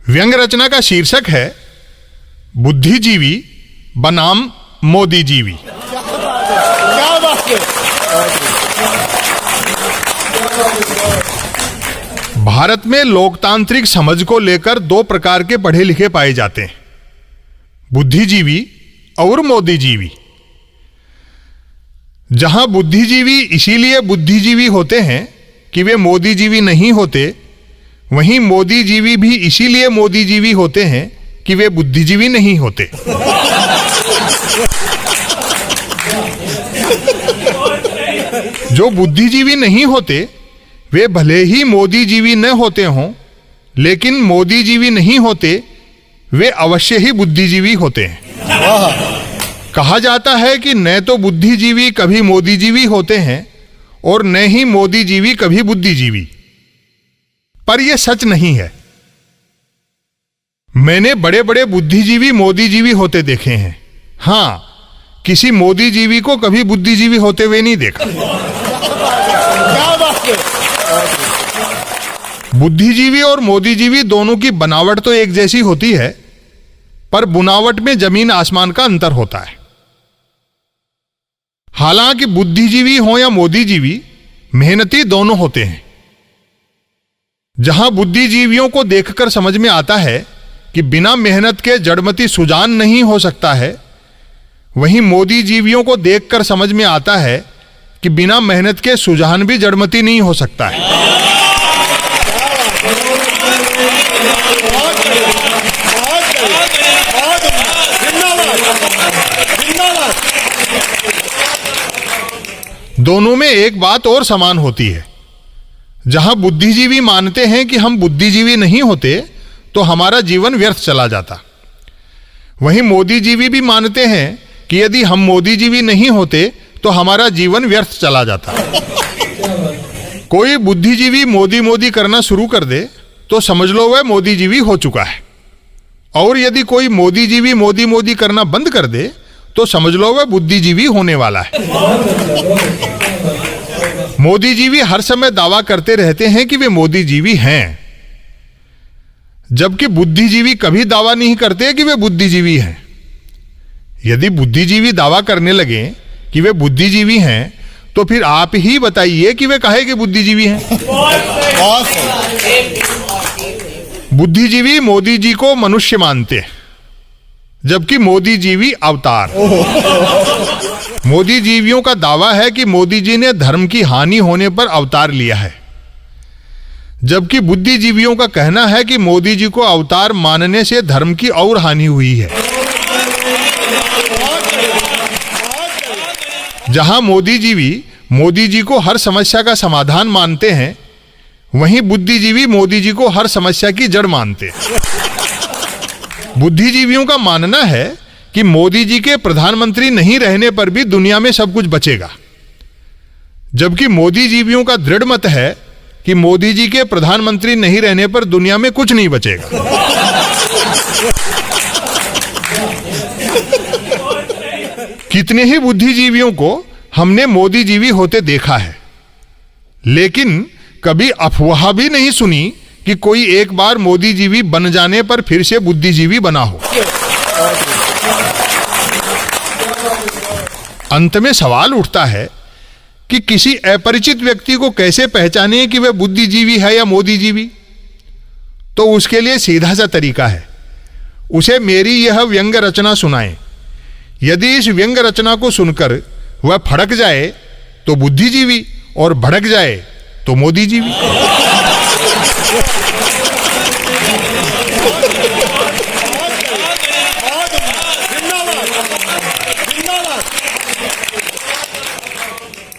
व्यंग रचना का शीर्षक है बुद्धिजीवी बनाम मोदीजीवी। क्या बात है। भारत में लोकतांत्रिक समझ को लेकर दो प्रकार के पढ़े लिखे पाए जाते हैं, बुद्धिजीवी और मोदीजीवी। जहां बुद्धिजीवी इसीलिए बुद्धिजीवी होते हैं कि वे मोदीजीवी नहीं होते, वहीं मोदीजीवी भी इसीलिए मोदीजीवी होते हैं कि वे बुद्धिजीवी नहीं होते। जो बुद्धिजीवी नहीं होते वे भले ही मोदीजीवी न होते हों, लेकिन मोदीजीवी नहीं होते वे अवश्य ही बुद्धिजीवी होते हैं। कहा जाता है कि न तो बुद्धिजीवी कभी मोदीजीवी होते हैं और न ही मोदीजीवी कभी बुद्धिजीवी, पर यह सच नहीं है। मैंने बड़े बड़े बुद्धिजीवी मोदीजीवी होते देखे हैं, हां, किसी मोदीजीवी को कभी बुद्धिजीवी होते हुए नहीं देखा। क्या बात है। बुद्धिजीवी और मोदीजीवी दोनों की बनावट तो एक जैसी होती है, पर बुनावट में जमीन आसमान का अंतर होता है। हालांकि बुद्धिजीवी हो या मोदीजीवी, मेहनती दोनों होते हैं। जहां बुद्धिजीवियों को देखकर समझ में आता है कि बिना मेहनत के जड़मती सुजान नहीं हो सकता है, वहीं मोदीजीवियों को देखकर समझ में आता है कि बिना मेहनत के सुजान भी जड़मती नहीं हो सकता है। दोनों में एक बात और समान होती है। जहां बुद्धिजीवी मानते हैं कि हम बुद्धिजीवी नहीं होते तो हमारा जीवन व्यर्थ चला जाता, वहीं मोदीजीवी भी मानते हैं कि यदि हम मोदीजीवी नहीं होते तो हमारा जीवन व्यर्थ चला जाता। कोई बुद्धिजीवी मोदी मोदी करना शुरू कर दे तो समझ लो वह मोदीजीवी हो चुका है, और यदि कोई मोदीजीवी मोदी मोदी करना बंद कर दे तो समझ लो वह बुद्धिजीवी होने वाला है। मोदीजीवी हर समय दावा करते रहते हैं कि वे मोदीजीवी हैं, जबकि बुद्धिजीवी कभी दावा नहीं करते कि वे बुद्धिजीवी हैं। यदि बुद्धिजीवी दावा करने लगे कि वे बुद्धिजीवी हैं तो फिर आप ही बताइए कि वे काहे के बुद्धिजीवी हैं। बुद्धिजीवी मोदी जी को मनुष्य मानते हैं, जबकि मोदीजीवी अवतार। मोदीजीवियों का दावा है कि मोदी जी ने धर्म की हानि होने पर अवतार लिया है, जबकि बुद्धिजीवियों का कहना है कि मोदी जी को अवतार मानने से धर्म की और हानि हुई है। जहां मोदीजीवी मोदी जी को हर समस्या का समाधान मानते हैं, वहीं बुद्धिजीवी मोदी जी को हर समस्या की जड़ मानते हैं। बुद्धिजीवियों का मानना है कि मोदी जी के प्रधानमंत्री नहीं रहने पर भी दुनिया में सब कुछ बचेगा, जबकि मोदीजीवियों का दृढ़ मत है कि मोदी जी के प्रधानमंत्री नहीं रहने पर दुनिया में कुछ नहीं बचेगा। कितने ही बुद्धिजीवियों को हमने मोदीजीवी होते देखा है, लेकिन कभी अफवाह भी नहीं सुनी कि कोई एक बार मोदीजीवी बन जाने पर फिर से बुद्धिजीवी बना हो। अंत में सवाल उठता है कि किसी अपरिचित व्यक्ति को कैसे पहचाने कि वह बुद्धिजीवी है या मोदीजीवी। तो उसके लिए सीधा सा तरीका है, उसे मेरी यह व्यंग रचना सुनाएं। यदि इस व्यंग रचना को सुनकर वह फड़क जाए तो बुद्धिजीवी, और भड़क जाए तो मोदीजीवी।